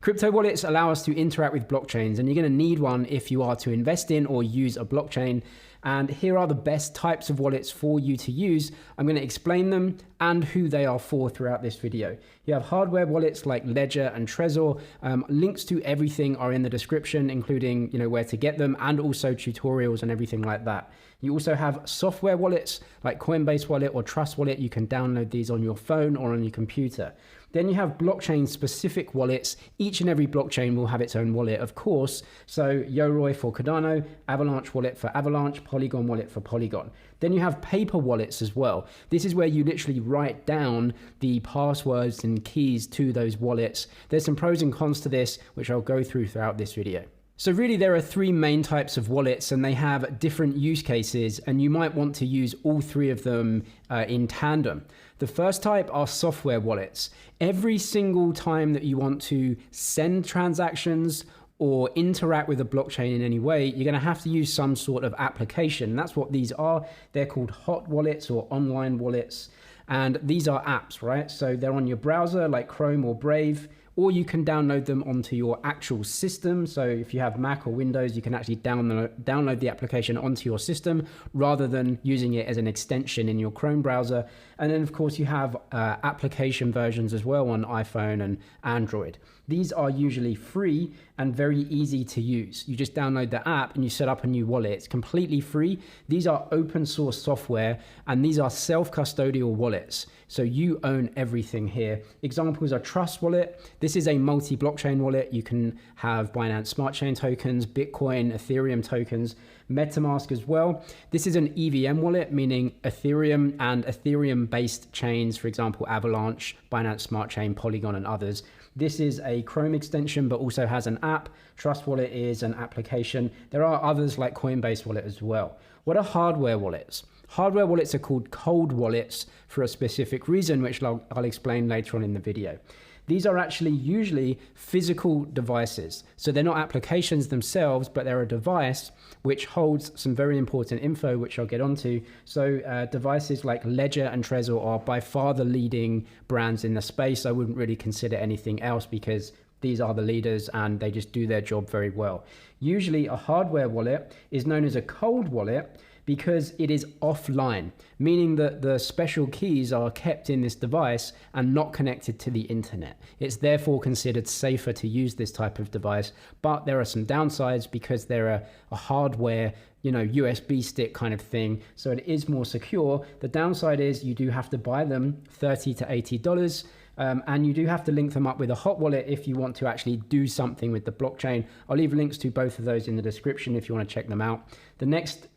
Crypto wallets allow us to interact with blockchains, and you're going to need one if you are to invest in or use a blockchain. And here are the best types of wallets for you to use. I'm going to explain them and who they are for throughout this video. You have hardware wallets like Ledger and Trezor. Links to everything are in the description, including where to get them and also tutorials and everything like that. You also have software wallets like Coinbase Wallet or Trust Wallet. You can download these on your phone or on your computer. Then you have blockchain specific wallets. Each and every blockchain will have its own wallet, of course. So Yoroi for Cardano, Avalanche Wallet for Avalanche, Polygon Wallet for Polygon. Then you have paper wallets as well. This is where you literally write down the passwords and keys to those wallets. There's some pros and cons to this, which I'll go through throughout this video. So really there are three main types of wallets and they have different use cases, and you might want to use all three of them in tandem. The first type are software wallets. Every single time that you want to send transactions or interact with a blockchain in any way, you're going to have to use some sort of application. That's what these are. They're called hot wallets or online wallets. And these are apps, right? So they're on your browser like Chrome or Brave, or you can download them onto your actual system. So if you have Mac or Windows, you can actually download the application onto your system rather than using it as an extension in your Chrome browser. And then of course you have application versions as well on iPhone and Android. These are usually free and very easy to use. You just download the app and you set up a new wallet. It's completely free. These are open source software and these are self-custodial wallets. So you own everything here. Examples are Trust Wallet. This is a multi-blockchain wallet. You can have Binance Smart Chain tokens, Bitcoin, Ethereum tokens, MetaMask as well. This is an EVM wallet, meaning Ethereum and Ethereum-based chains, for example, Avalanche, Binance Smart Chain, Polygon, and others. This is a Chrome extension, but also has an app. Trust Wallet is an application. There are others like Coinbase Wallet as well. What are hardware wallets? Hardware wallets are called cold wallets for a specific reason, which I'll explain later on in the video. These are actually usually physical devices. So they're not applications themselves, but they're a device which holds some very important info, which I'll get onto. So devices like Ledger and Trezor are by far the leading brands in the space. I wouldn't really consider anything else because these are the leaders and they just do their job very well. Usually a hardware wallet is known as a cold wallet because it is offline, meaning that the special keys are kept in this device and not connected to the internet. It's therefore considered safer to use this type of device, but there are some downsides because they're a hardware, USB stick kind of thing, so it is more secure. The downside is you do have to buy them $30 to $80, and you do have to link them up with a hot wallet if you want to actually do something with the blockchain. I'll leave links to both of those in the description if you want to check them out. The next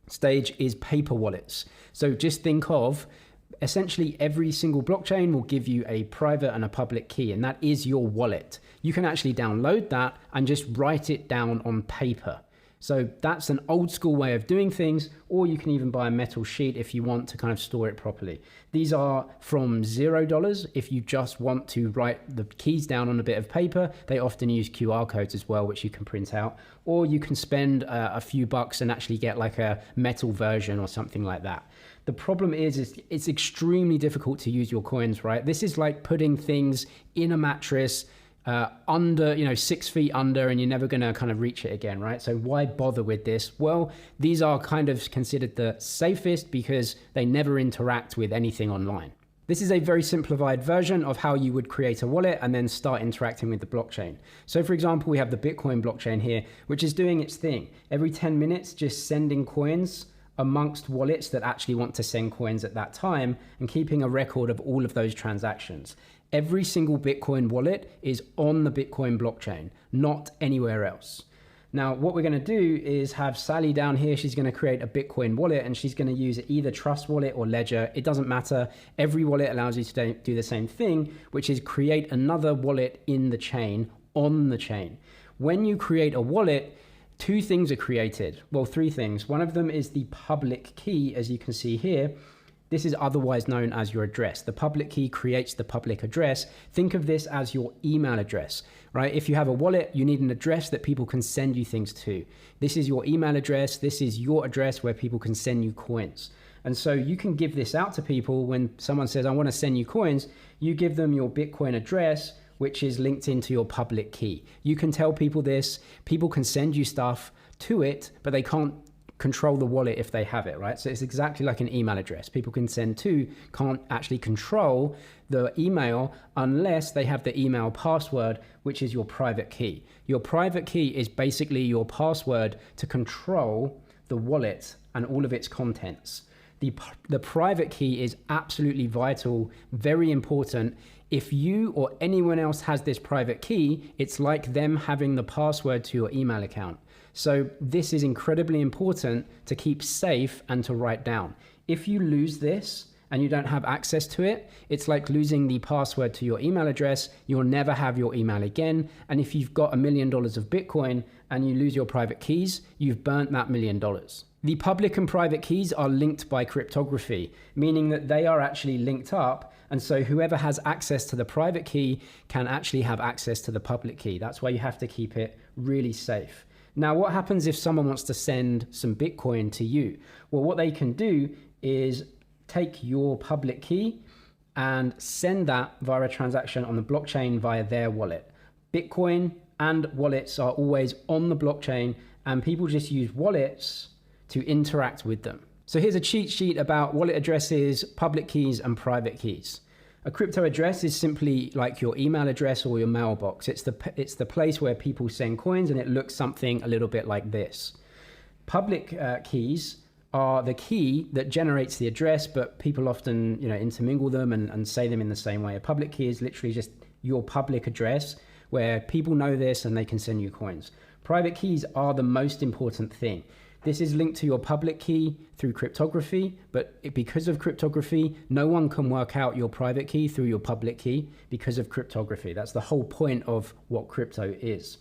stage is paper wallets. So just think of essentially every single blockchain will give you a private and a public key, and that is your wallet. You can actually download that and just write it down on paper. So that's an old school way of doing things, or you can even buy a metal sheet if you want to kind of store it properly. These are from $0 if you just want to write the keys down on a bit of paper. They often use QR codes as well, which you can print out, or you can spend a few bucks and actually get like a metal version or something like that. The problem is it's extremely difficult to use your coins, right? This is like putting things in a mattress under 6 feet under, and you're never going to kind of reach it again, right? So why bother with this? Well, these are kind of considered the safest because they never interact with anything online. This is a very simplified version of how you would create a wallet and then start interacting with the blockchain. So for example, we have the Bitcoin blockchain here, which is doing its thing. Every 10 minutes, just sending coins amongst wallets that actually want to send coins at that time and keeping a record of all of those transactions. Every single Bitcoin wallet is on the Bitcoin blockchain, not anywhere else. Now, what we're going to do is have Sally down here. She's going to create a Bitcoin wallet and she's going to use either Trust Wallet or Ledger. It doesn't matter. Every wallet allows you to do the same thing, which is create another wallet in the chain, on the chain. When you create a wallet, two things are created. Well, three things. One of them is the public key, as you can see here. This is otherwise known as your address. The public key creates the public address. Think of this as your email address, right? If you have a wallet, you need an address that people can send you things to. This is your email address. This is your address where people can send you coins. And so you can give this out to people when someone says, I want to send you coins. You give them your Bitcoin address which is linked into your public key. You can tell people this, people can send you stuff to it, but they can't control the wallet if they have it, right? So it's exactly like an email address. People can send to, can't actually control the email unless they have the email password, which is your private key. Your private key is basically your password to control the wallet and all of its contents. The private key is absolutely vital, very important. If you or anyone else has this private key, it's like them having the password to your email account. So this is incredibly important to keep safe and to write down. If you lose this and you don't have access to it, it's like losing the password to your email address. You'll never have your email again. And if you've got $1 million of Bitcoin and you lose your private keys, you've burnt that $1 million. The public and private keys are linked by cryptography, meaning that they are actually linked up. And so whoever has access to the private key can actually have access to the public key. That's why you have to keep it really safe. Now, what happens if someone wants to send some Bitcoin to you? Well, what they can do is take your public key and send that via a transaction on the blockchain via their wallet. Bitcoin and wallets are always on the blockchain, and people just use wallets to interact with them. So here's a cheat sheet about wallet addresses, public keys, and private keys. A crypto address is simply like your email address or your mailbox. It's the place where people send coins, and it looks something a little bit like this. Public keys are the key that generates the address, but people often intermingle them and say them in the same way. A public key is literally just your public address where people know this and they can send you coins. Private keys are the most important thing. This is linked to your public key through cryptography, but because of cryptography, no one can work out your private key through your public key because of cryptography. That's the whole point of what crypto is.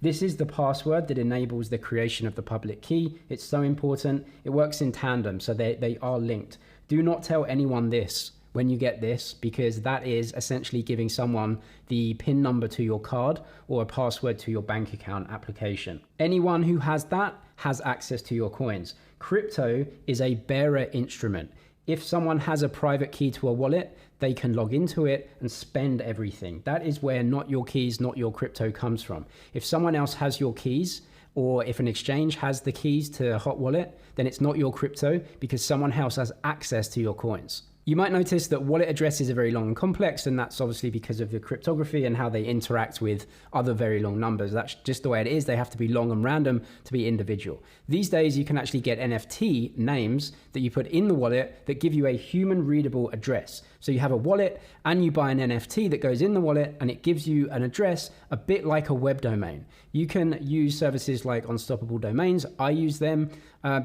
This is the password that enables the creation of the public key. It's so important. It works in tandem, so they are linked. Do not tell anyone this when you get this, because that is essentially giving someone the PIN number to your card or a password to your bank account application. Anyone who has that has access to your coins. Crypto is a bearer instrument. If someone has a private key to a wallet, they can log into it and spend everything. That is where not your keys, not your crypto comes from. If someone else has your keys, or if an exchange has the keys to a hot wallet, then it's not your crypto because someone else has access to your coins. You might notice that wallet addresses are very long and complex, and that's obviously because of the cryptography and how they interact with other very long numbers. That's just the way it is. They have to be long and random to be individual. These days, you can actually get NFT names that you put in the wallet that give you a human readable address. So you have a wallet and you buy an NFT that goes in the wallet and it gives you an address a bit like a web domain. You can use services like Unstoppable Domains. I use them.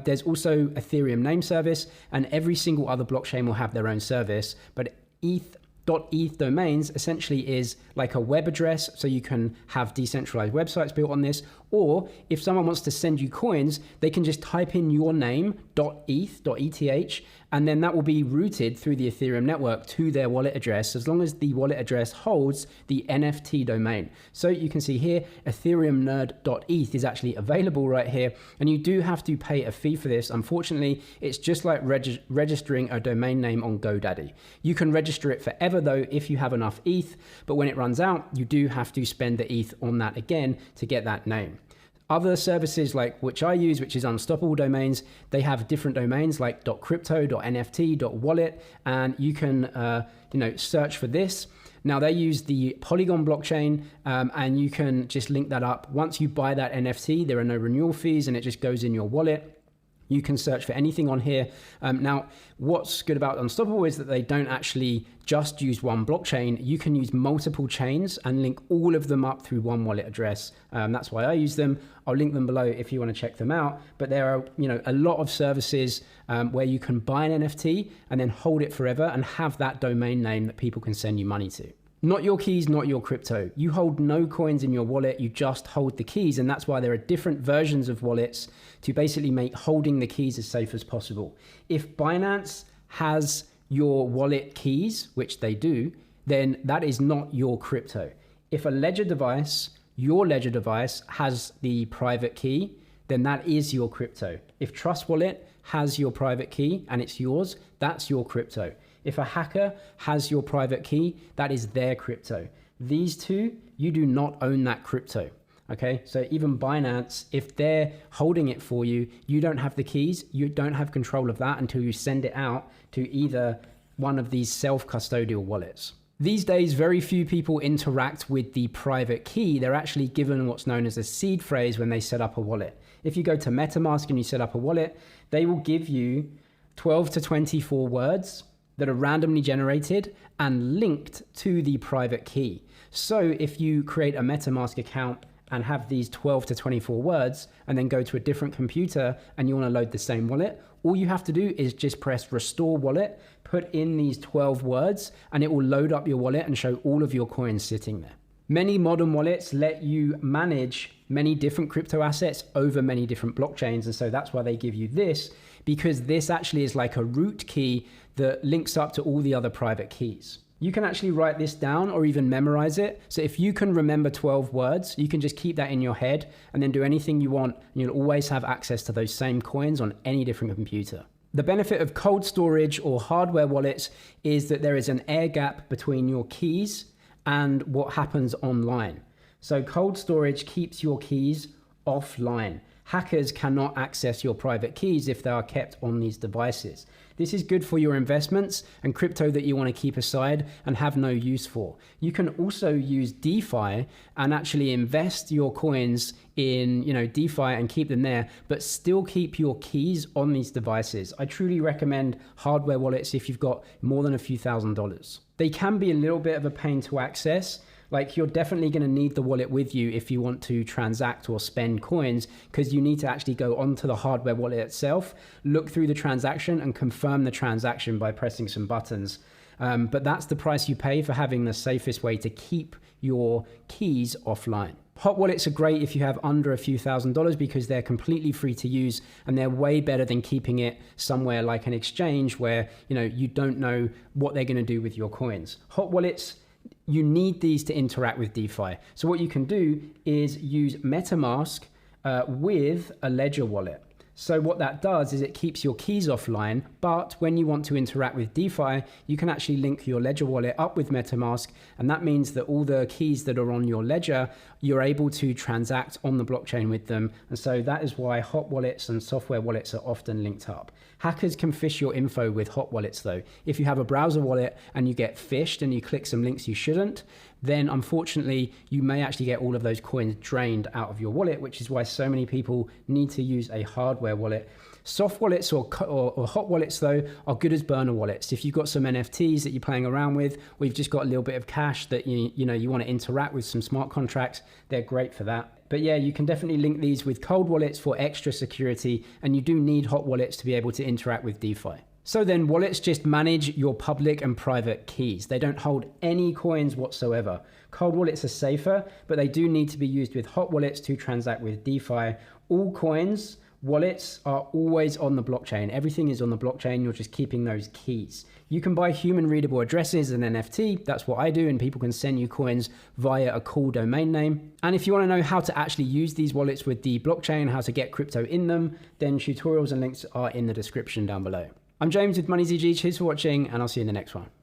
There's also Ethereum name service, and every single other blockchain will have their own service, but .eth domains essentially is like a web address, so you can have decentralized websites built on this. Or if someone wants to send you coins, they can just type in your name, .eth, and then that will be routed through the Ethereum network to their wallet address, as long as the wallet address holds the NFT domain. So you can see here, ethereumnerd.eth is actually available right here, and you do have to pay a fee for this. Unfortunately, it's just like registering a domain name on GoDaddy. You can register it forever though if you have enough ETH, but when it runs out, you do have to spend the ETH on that again to get that name. Other services like which I use, which is Unstoppable Domains, they have different domains like .crypto, .nft, .wallet, and you can search for this. Now they use the Polygon blockchain, and you can just link that up. Once you buy that NFT, there are no renewal fees, and it just goes in your wallet. You can search for anything on here. Now, what's good about Unstoppable is that they don't actually just use one blockchain. You can use multiple chains and link all of them up through one wallet address. That's why I use them. I'll link them below if you want to check them out. But there are, a lot of services where you can buy an NFT and then hold it forever and have that domain name that people can send you money to. Not your keys, not your crypto. You hold no coins in your wallet, you just hold the keys, and that's why there are different versions of wallets to basically make holding the keys as safe as possible. If Binance has your wallet keys, which they do, then that is not your crypto. If a ledger device, your ledger device, has the private key, then that is your crypto. If Trust Wallet has your private key and it's yours, that's your crypto. If a hacker has your private key, that is their crypto. These two, you do not own that crypto. Okay, so even Binance, if they're holding it for you, you don't have the keys, you don't have control of that until you send it out to either one of these self-custodial wallets. These days, very few people interact with the private key. They're actually given what's known as a seed phrase when they set up a wallet. If you go to MetaMask and you set up a wallet, they will give you 12 to 24 words that are randomly generated and linked to the private key. So if you create a MetaMask account and have these 12 to 24 words and then go to a different computer and you want to load the same wallet, all you have to do is just press restore wallet, put in these 12 words, and it will load up your wallet and show all of your coins sitting there. Many modern wallets let you manage many different crypto assets over many different blockchains. And so that's why they give you this, because this actually is like a root key that links up to all the other private keys. You can actually write this down or even memorize it. So if you can remember 12 words, you can just keep that in your head and then do anything you want. And you'll always have access to those same coins on any different computer. The benefit of cold storage or hardware wallets is that there is an air gap between your keys and what happens online. So cold storage keeps your keys offline. Hackers cannot access your private keys if they are kept on these devices. This is good for your investments and crypto that you want to keep aside and have no use for. You can also use DeFi and actually invest your coins in, DeFi and keep them there, but still keep your keys on these devices. I truly recommend hardware wallets if you've got more than a few $1,000s. They can be a little bit of a pain to access. Like, you're definitely going to need the wallet with you if you want to transact or spend coins, because you need to actually go onto the hardware wallet itself, look through the transaction and confirm the transaction by pressing some buttons. But that's the price you pay for having the safest way to keep your keys offline. Hot wallets are great if you have under a few $1,000s because they're completely free to use and they're way better than keeping it somewhere like an exchange where, you don't know what they're going to do with your coins. Hot wallets, you need these to interact with DeFi. So what you can do is use MetaMask with a Ledger wallet. So what that does is it keeps your keys offline, but when you want to interact with DeFi, you can actually link your Ledger wallet up with MetaMask, and that means that all the keys that are on your Ledger, you're able to transact on the blockchain with them. And so that is why hot wallets and software wallets are often linked up. Hackers can phish your info with hot wallets though. If you have a browser wallet and you get phished and you click some links you shouldn't, then unfortunately you may actually get all of those coins drained out of your wallet, which is why so many people need to use a hardware wallet. Soft wallets or hot wallets though are good as burner wallets. If you've got some NFTs that you're playing around with, or you've just got a little bit of cash that you want to interact with some smart contracts, they're great for that. But yeah, you can definitely link these with cold wallets for extra security, and you do need hot wallets to be able to interact with DeFi. So then wallets just manage your public and private keys. They don't hold any coins whatsoever. Cold wallets are safer, but they do need to be used with hot wallets to transact with DeFi. All coins, wallets are always on the blockchain. Everything is on the blockchain. You're just keeping those keys. You can buy human readable addresses and NFT. That's what I do, and people can send you coins via a cool domain name. And if you want to know how to actually use these wallets with the blockchain, how to get crypto in them, then tutorials and links are in the description down below. I'm James with MoneyZG. Cheers for watching, and I'll see you in the next one.